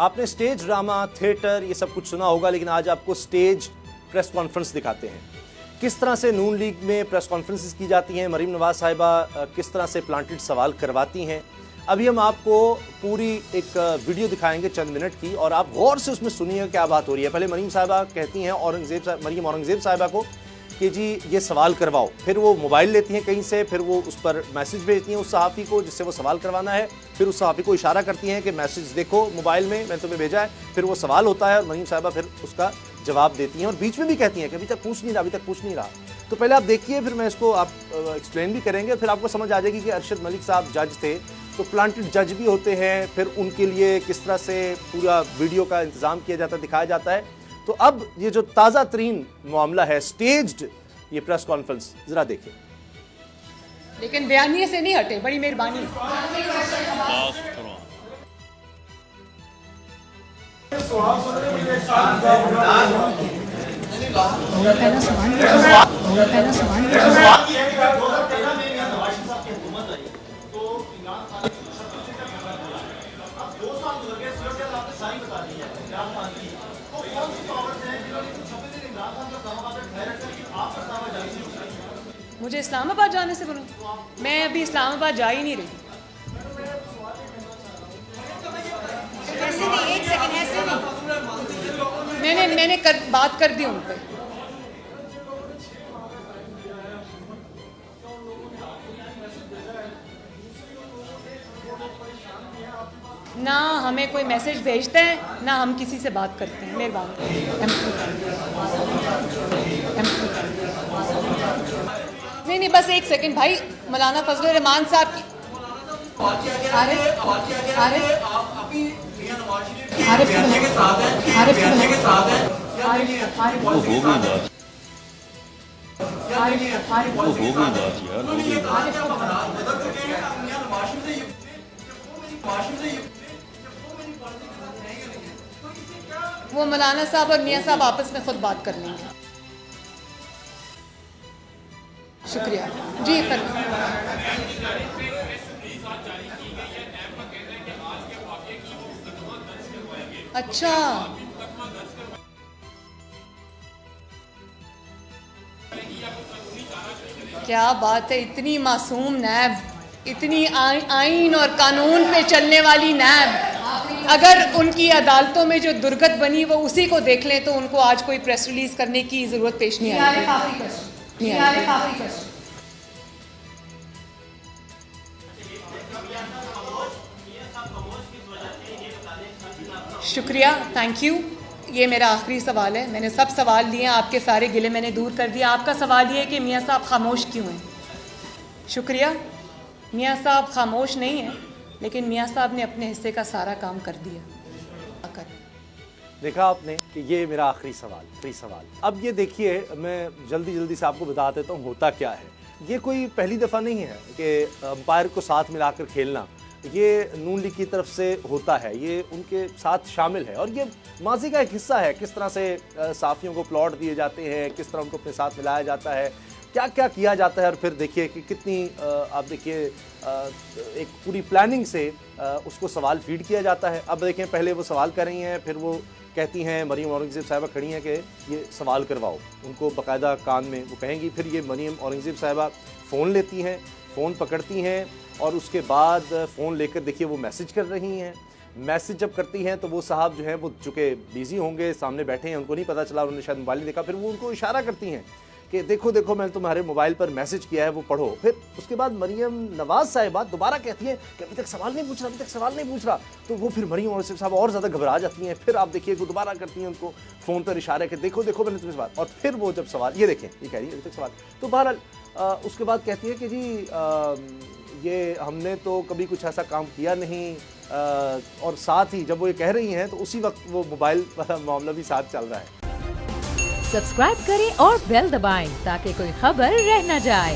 आपने stage drama, theatre ये सब कुछ सुना होगा, लेकिन आज आपको स्टेज प्रेस कॉन्फ्रेंस दिखाते हैं। किस तरह से नून लीग में प्रेस कॉन्फ्रेंसेस की जाती हैं, मरीम नवाज साहिबा किस तरह से प्लांटेड सवाल करवाती हैं। अभी हम आपको पूरी एक वीडियो दिखाएंगे चंद मिनट की, और आप गौर से उसमें सुनिए क्या बात हो रही है। पहले मरीम साहिबा कहती हैं मरीम औरंगजेब साहिबा को कि जी ये सवाल करवाओ, फिर वो मोबाइल लेती हैं कहीं से, फिर वो उस पर मैसेज भेजती हैं उस सहाफ़ी को जिससे वो सवाल करवाना है, फिर उस सहाफ़ी को इशारा करती हैं कि मैसेज देखो मोबाइल में, मैंने तुम्हें भेजा है। फिर वो सवाल होता है और मरीम साहिबा फिर उसका जवाब देती हैं, और बीच में भी कहती हैं कि अभी तक पूछ नहीं रहा। तो पहले आप देखिए, फिर मैं इसको आप एक्सप्लेन भी करेंगे, फिर आपको समझ आ जाएगी कि अरशद मलिक साहब जज थे, तो प्लांटेड जज भी होते हैं, फिर उनके लिए किस तरह से पूरा वीडियो का इंतज़ाम किया जाता है, दिखाया जाता है। तो अब ये जो ताज़ा तरीन मामला है, स्टेज्ड ये प्रेस कॉन्फ्रेंस, जरा देखिए। लेकिन बयानिए से नहीं हटे, बड़ी मेहरबानी। मुझे इस्लामाबाद जाने से बोलो, मैं अभी इस्लामाबाद जा ही नहीं रही। ऐसे नहीं, एक सेकंड, ऐसे नहीं। मैंने बात कर दी उन पर। ना हमें कोई मैसेज भेजते हैं, ना हम किसी से बात करते हैं। नहीं, बस एक सेकंड भाई। मौलाना फजलुर रहमान साहब की वो मौलाना साहब और मियां साहब आपस में खुद बात कर लेंगे। शुक्रिया जी। अच्छा, क्या बात है। इतनी मासूम नैब, इतनी आइन और कानून पे चलने वाली नैब, अगर उनकी अदालतों में जो दुर्गत बनी वो उसी को देख लें तो उनको आज कोई प्रेस रिलीज करने की जरूरत पेश नहीं आई। शुक्रिया, थैंक यू। ये मेरा आखिरी सवाल है। मैंने सब सवाल लिए, आपके सारे गिले मैंने दूर कर दिया। आपका सवाल ये है कि मियाँ साहब खामोश क्यों हैं। शुक्रिया, मियाँ साहब खामोश नहीं हैं, लेकिन मियाँ साहब ने अपने हिस्से का सारा काम कर दिया। देखा आपने कि ये मेरा आखिरी सवाल। अब ये देखिए, मैं जल्दी से आपको बता देता हूँ होता क्या है। ये कोई पहली दफ़ा नहीं है कि अंपायर को साथ मिलाकर खेलना, ये नून लीग की तरफ से होता है, ये उनके साथ शामिल है, और ये माजी का एक हिस्सा है। किस तरह से साफियों को प्लॉट दिए जाते हैं, किस तरह उनको अपने साथ मिलाया जाता है, क्या क्या किया जाता है, और फिर देखिए कि कितनी आप देखिए एक पूरी प्लानिंग से उसको सवाल फीड किया जाता है। अब देखें, पहले वो सवाल कर रही हैं, फिर वो कहती हैं, मरीम औरंगजेब साहिबा खड़ी हैं कि ये सवाल करवाओ, उनको बाकायदा कान में वो कहेंगी। फिर ये मरीम औरंगजेब साहिबा फ़ोन लेती हैं, फ़ोन पकड़ती हैं, और उसके बाद फ़ोन लेकर देखिए वो मैसेज कर रही हैं। मैसेज जब करती हैं तो वो साहब जो हैं वो चूँकि बिज़ी होंगे, सामने बैठे हैं, उनको नहीं पता चला, उन्होंने शायद मोबाइल देखा। फिर वो उनको इशारा करती हैं कि देखो मैंने तुम्हारे मोबाइल पर मैसेज किया है, वो पढ़ो। फिर उसके बाद मरीम नवाज साहिबा दोबारा कहती हैं कि अभी तक सवाल नहीं पूछ रहा। तो वो फिर मरीम और साहब और ज़्यादा घबरा जाती हैं। फिर आप देखिए वो दोबारा करती हैं उनको फ़ोन पर इशारा कि देखो मैंने तुम्हें सवाल, और फिर वो जब सवाल ये देखें, ये कह रही है अभी तक सवाल। तो बहरहाल उसके बाद कहती है कि जी ये हमने तो कभी कुछ ऐसा काम किया नहीं, और साथ ही जब वो ये कह रही हैं तो उसी वक्त वो मोबाइल वाला मामला भी साथ चल रहा है। सब्सक्राइब करें और बेल दबाएं ताकि कोई खबर रह न जाए।